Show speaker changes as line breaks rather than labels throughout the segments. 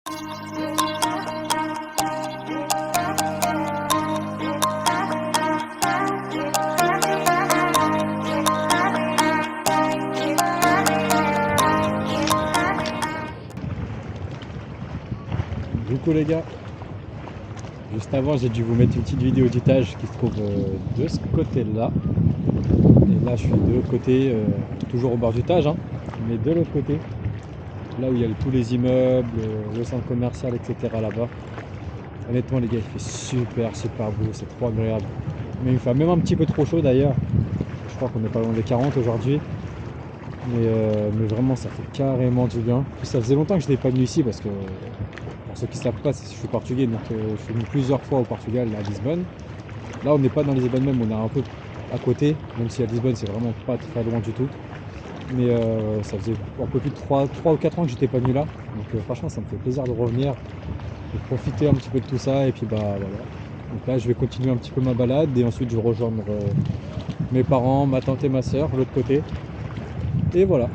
Du coup les gars, juste avant j'ai dû vous mettre une petite vidéo d'étage qui se trouve de ce côté là. Et là je suis de l'autre côté, toujours au bord du Tage, hein, mais de l'autre côté, là où il y a tous les immeubles, le centre commercial, etc. là-bas. Honnêtement les gars, il fait super beau, c'est trop agréable. Mais il fait même un petit peu trop chaud d'ailleurs. Je crois qu'on est pas loin des 40 aujourd'hui. Mais vraiment ça fait carrément du bien. Puis ça faisait longtemps que je n'étais pas venu ici parce que pour ceux qui ne savent pas, je suis portugais, donc je suis venu plusieurs fois au Portugal, à Lisbonne. Là on n'est pas dans Lisbonne même, on est un peu à côté, même si à Lisbonne c'est vraiment pas très loin du tout. Mais ça faisait un peu plus de 3 ou 4 ans que j'étais pas venu là. Donc franchement ça me fait plaisir de revenir, de profiter un petit peu de tout ça. Et puis bah voilà. Donc là je vais continuer un petit peu ma balade et ensuite je vais rejoindre mes parents, ma tante et ma soeur, l'autre côté. Et voilà.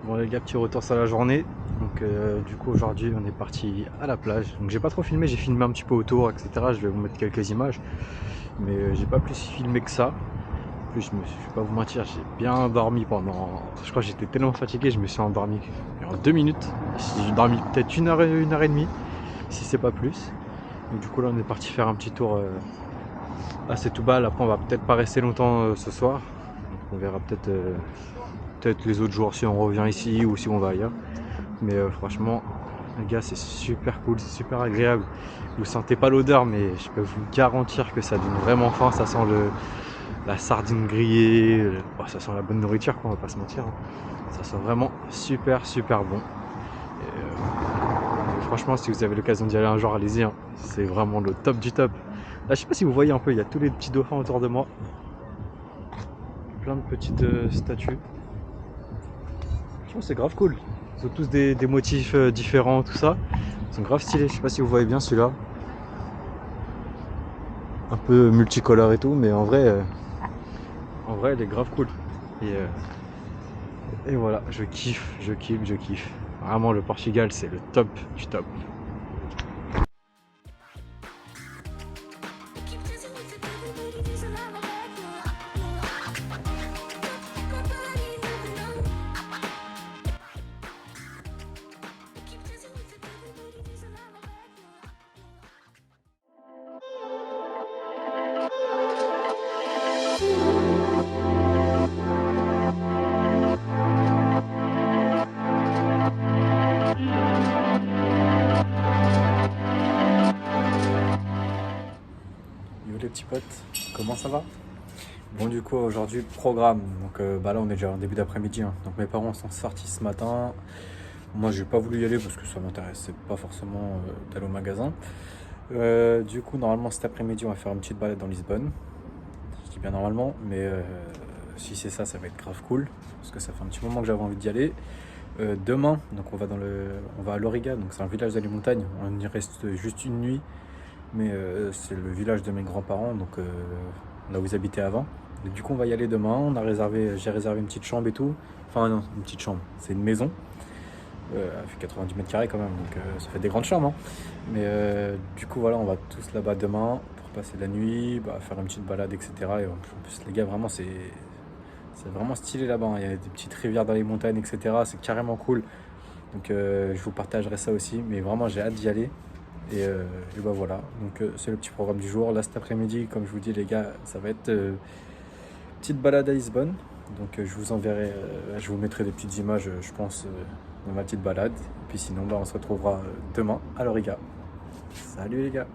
Bon les gars, petit retour sur la journée. Donc du coup aujourd'hui on est parti à la plage. Donc j'ai pas trop filmé, j'ai filmé un petit peu autour, etc. Je vais vous mettre quelques images. Mais j'ai pas plus filmé que ça. En plus je vais pas vous mentir, j'ai bien dormi pendant... Je crois que j'étais tellement fatigué, je me suis endormi en 2 minutes. J'ai dormi peut-être une heure et demie, si c'est pas plus. Donc du coup là on est parti faire un petit tour à Setúbal. Après on va peut-être pas rester longtemps ce soir. Donc, on verra peut-être les autres jours si on revient ici ou si on va ailleurs. Mais franchement les gars c'est super cool, c'est super agréable. Vous sentez pas l'odeur mais je peux vous garantir que ça donne vraiment faim. Ça sent la sardine grillée, ça sent la bonne nourriture quoi, on va pas se mentir. Ça sent vraiment super bon. Et franchement si vous avez l'occasion d'y aller un jour, allez-y, hein. C'est vraiment le top du top. Là je sais pas si vous voyez un peu, il y a tous les petits dauphins autour de moi. Plein de petites statues. C'est grave cool. Ils ont tous des motifs différents, tout ça. Ils sont grave stylés. Je sais pas si vous voyez bien celui-là. Un peu multicolore et tout, mais en vrai il est grave cool. Et voilà, je kiffe. Vraiment le Portugal c'est le top du top. Les petits potes, comment ça va? Bon du coup aujourd'hui programme, donc là on est déjà en début d'après-midi, hein. Donc mes parents sont sortis ce matin. Moi j'ai pas voulu y aller parce que ça m'intéressait pas forcément d'aller au magasin. Du coup normalement cet après-midi on va faire une petite balade dans Lisbonne. Je dis bien normalement, mais si c'est ça, ça va être grave cool parce que ça fait un petit moment que j'avais envie d'y aller. Demain donc on va à Loriga, donc c'est un village dans les montagnes. On y reste juste une nuit. Mais c'est le village de mes grands-parents, donc là où ils habitaient avant. Et du coup on va y aller demain. J'ai réservé une petite chambre et tout. Enfin non, une petite chambre, c'est une maison. Elle fait 90 mètres carrés quand même, donc ça fait des grandes chambres, hein. Mais du coup voilà, on va tous là-bas demain pour passer la nuit, faire une petite balade, etc. Et en plus les gars, vraiment c'est vraiment stylé là-bas, hein. Il y a des petites rivières dans les montagnes, etc. C'est carrément cool. Donc je vous partagerai ça aussi, mais vraiment j'ai hâte d'y aller. Et bah voilà, donc c'est le petit programme du jour. Là cet après-midi, comme je vous dis les gars, ça va être petite balade à Lisbonne. Donc je vous enverrai, je vous mettrai des petites images, je pense, de ma petite balade. Et puis sinon, on se retrouvera demain à Loriga. Salut les gars!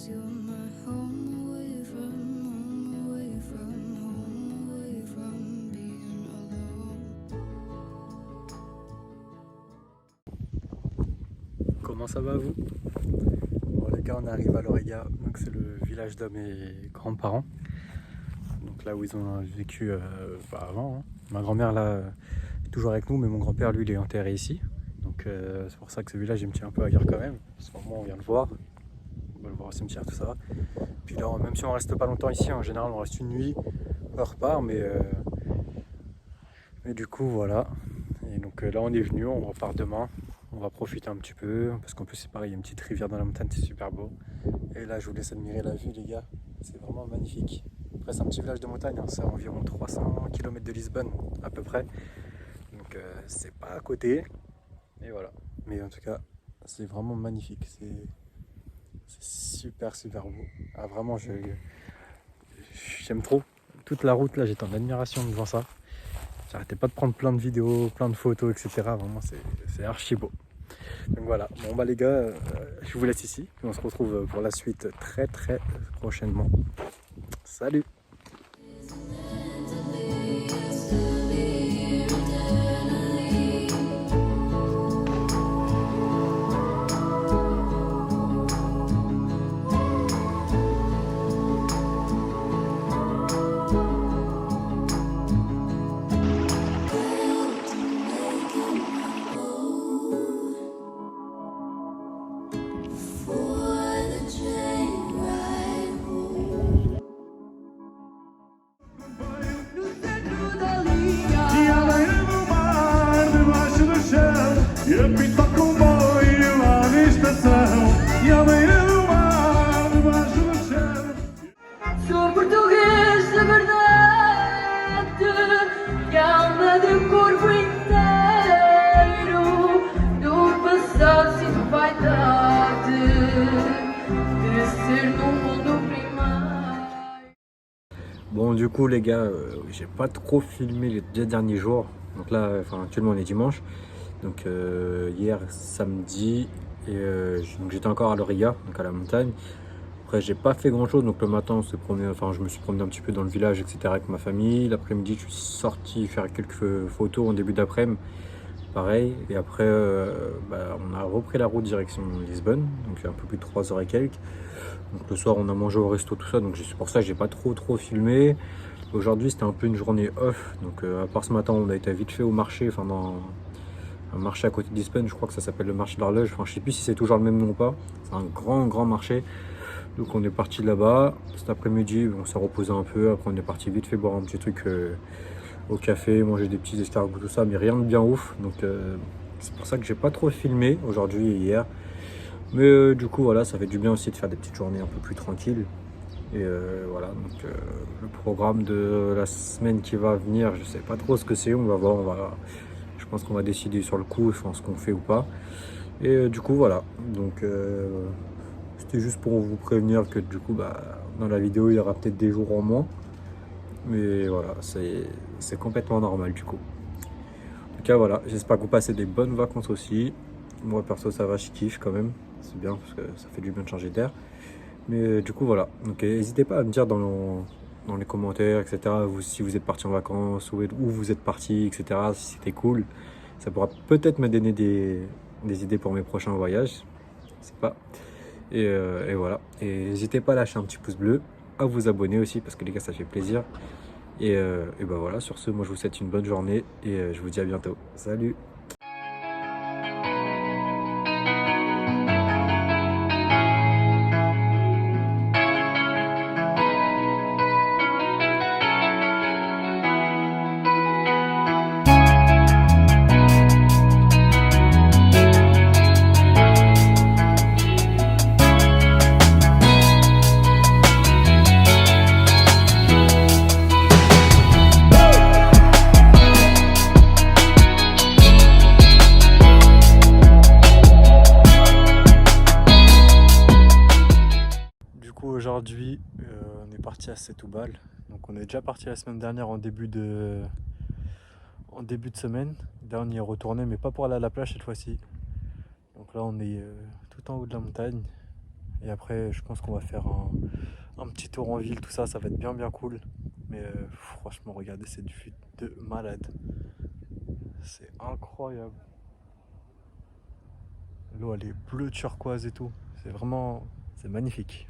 'cause you're my home away from being alone.
Comment ça va vous? Bon les gars, on arrive à Lorega, donc c'est le village de mes grands-parents. Donc là où ils ont vécu avant. Hein. Ma grand-mère là est toujours avec nous, mais mon grand-père lui il est enterré ici. Donc c'est pour ça que ce village il me tient un peu à cœur quand même. Parce qu'au moment on vient le voir. On va le voir au cimetière, tout ça. Puis là, même si on reste pas longtemps ici, en général on reste une nuit, on repart, mais du coup voilà. Et donc là on est venu, on repart demain. On va profiter un petit peu, parce qu'en plus c'est pareil, il y a une petite rivière dans la montagne, c'est super beau. Et là je vous laisse admirer la vue les gars, c'est vraiment magnifique. Après c'est un petit village de montagne, hein. C'est à environ 300 km de Lisbonne à peu près. Donc c'est pas à côté, et voilà. Mais en tout cas c'est vraiment magnifique, c'est super super beau. Ah vraiment j'aime trop. Toute la route là j'étais en admiration devant ça. J'arrêtais pas de prendre plein de vidéos, plein de photos, etc. Vraiment c'est archi beau. Donc voilà, bon bah les gars, je vous laisse ici. On se retrouve pour la suite très prochainement. Salut!
Eu pinto comboio lá na estação e à beira do mar, debaixo do chão.
Sou português de verdade, e alma de corpo inteiro, do passado sinto vaidade de ser no mundo primeiro.
Bon du coup les gars, j'ai pas trop filmé les 2 derniers jours. Donc là, actuellement on est dimanche. Donc hier samedi, et donc j'étais encore à Lorega, donc à la montagne. Après j'ai pas fait grand chose, donc le matin on s'est promené, je me suis promené un petit peu dans le village, etc. avec ma famille. L'après-midi je suis sorti faire quelques photos en début d'après-midi, pareil. Et après on a repris la route direction Lisbonne, donc un peu plus de 3 heures et quelques. Donc le soir on a mangé au resto, tout ça, donc c'est pour ça que j'ai pas trop filmé. Aujourd'hui c'était un peu une journée off, donc à part ce matin on a été vite fait au marché, dans un marché à côté de Lisbonne, je crois que ça s'appelle le marché de l'horloge, je sais plus si c'est toujours le même nom ou pas. C'est un grand marché, donc on est parti de là-bas. Cet après-midi on s'est reposé un peu, après on est parti vite fait boire un petit truc au café, manger des petits escargots, tout ça, mais rien de bien ouf. Donc c'est pour ça que j'ai pas trop filmé aujourd'hui et hier, mais du coup voilà, ça fait du bien aussi de faire des petites journées un peu plus tranquilles. Et voilà, donc le programme de la semaine qui va venir, je sais pas trop ce que c'est, on va voir, je pense qu'on va décider sur le coup, ce qu'on fait ou pas. Et du coup voilà, donc c'était juste pour vous prévenir que du coup dans la vidéo il y aura peut-être des jours en moins. Mais voilà, c'est complètement normal du coup. En tout cas voilà, j'espère que vous passez des bonnes vacances aussi. Moi perso ça va, je kiffe quand même, c'est bien parce que ça fait du bien de changer d'air. Mais du coup voilà, donc n'hésitez pas à me dire dans les commentaires, etc. Si vous êtes parti en vacances, où vous êtes parti, etc. Si c'était cool, ça pourra peut-être me donner des idées pour mes prochains voyages, je sais pas. Et voilà, et n'hésitez pas à lâcher un petit pouce bleu, à vous abonner aussi parce que les gars ça fait plaisir. Et bah voilà, sur ce moi je vous souhaite une bonne journée et je vous dis à bientôt. Salut! Aujourd'hui, on est parti à Setúbal. Donc on est déjà parti la semaine dernière en début de semaine. Là on y est retourné, mais pas pour aller à la plage cette fois-ci. Donc là on est tout en haut de la montagne. Et après, je pense qu'on va faire un petit tour en ville, tout ça, ça va être bien cool. Mais franchement, regardez cette vue de malade. C'est incroyable. L'eau, elle est bleue turquoise et tout. C'est vraiment, c'est magnifique.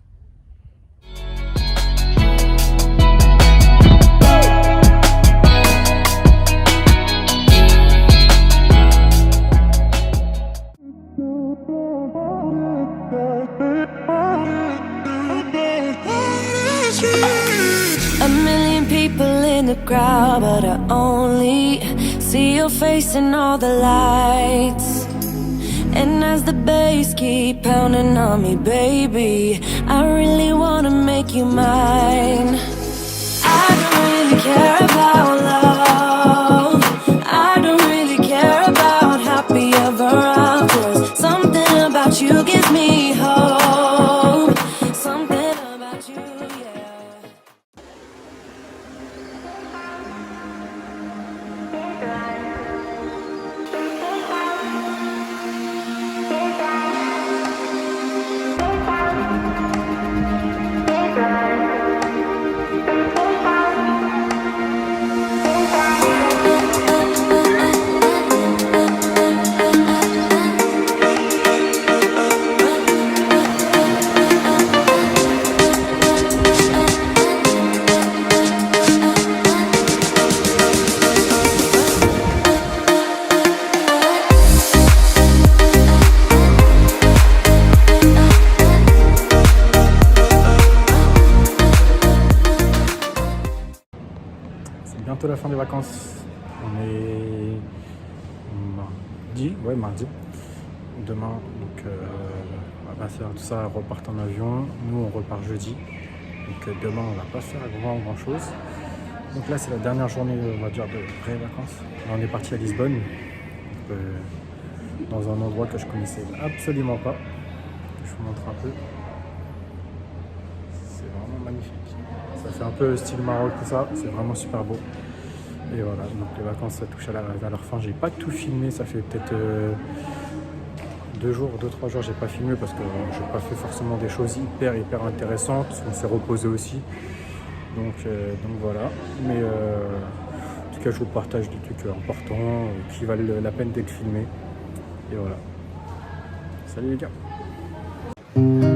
A million people in the crowd, but I only see your face in all the lights. And as the bass keep pounding on me, baby, I really wanna make you mine. I don't really care about love. I don't really care about happy ever after. Something about you gives me hope. Something about you, yeah.
C'est bientôt la fin des vacances. On est mardi. Demain, donc on va pas faire tout ça, repart en avion. Nous, on repart jeudi. Donc demain, on va pas faire grand chose. Donc là, c'est la dernière journée, on va dire, de vraies vacances. Là, on est parti à Lisbonne, donc, dans un endroit que je connaissais absolument pas. Je vous montre un peu. C'est vraiment magnifique. Ça fait un peu style Maroc, tout ça. C'est vraiment super beau. Et voilà, donc les vacances, ça touche à leur fin. J'ai pas tout filmé, ça fait peut-être 2-3 jours, j'ai pas filmé parce que j'ai pas fait forcément des choses hyper intéressantes. On s'est reposé aussi. Donc voilà. Mais en tout cas, je vous partage des trucs importants qui valent la peine d'être filmés. Et voilà. Salut les gars.